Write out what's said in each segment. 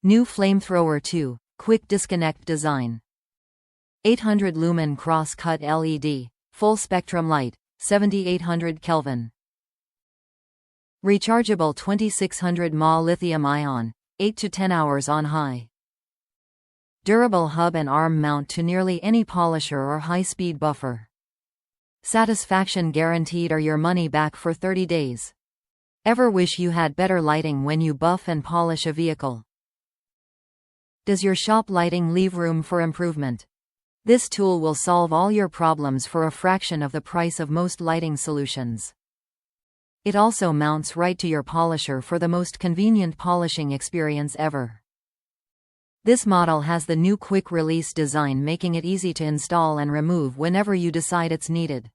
New Flamethrower 2, Quick Disconnect Design. 800 lumen cross-cut LED, full spectrum light, 7800 Kelvin. Rechargeable 2600 mAh Lithium Ion, 8 to 10 hours on high. Durable hub and arm mount to nearly any polisher or high-speed buffer. Satisfaction guaranteed or your money back for 30 days. Ever wish you had better lighting when you buff and polish a vehicle? Does your shop lighting leave room for improvement? This tool will solve all your problems for a fraction of the price of most lighting solutions. It also mounts right to your polisher for the most convenient polishing experience ever. This model has the new quick release design, making it easy to install and remove whenever you decide it's needed.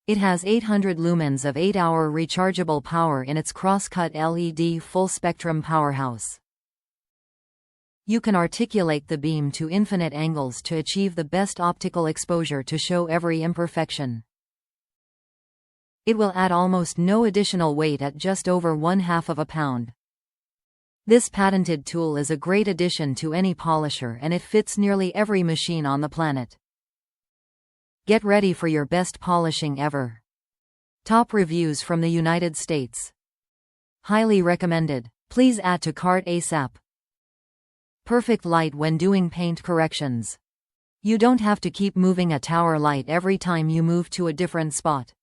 It has 800 lumens of 8-hour rechargeable power in its cross-cut LED full-spectrum powerhouse. You can articulate the beam to infinite angles to achieve the best optical exposure to show every imperfection. It will add almost no additional weight at just over 1/2 of a pound. This patented tool is a great addition to any polisher, and it fits nearly every machine on the planet. Get ready for your best polishing ever. Top reviews from the United States. Highly recommended. Please add to cart ASAP. Perfect light when doing paint corrections. You don't have to keep moving a tower light every time you move to a different spot.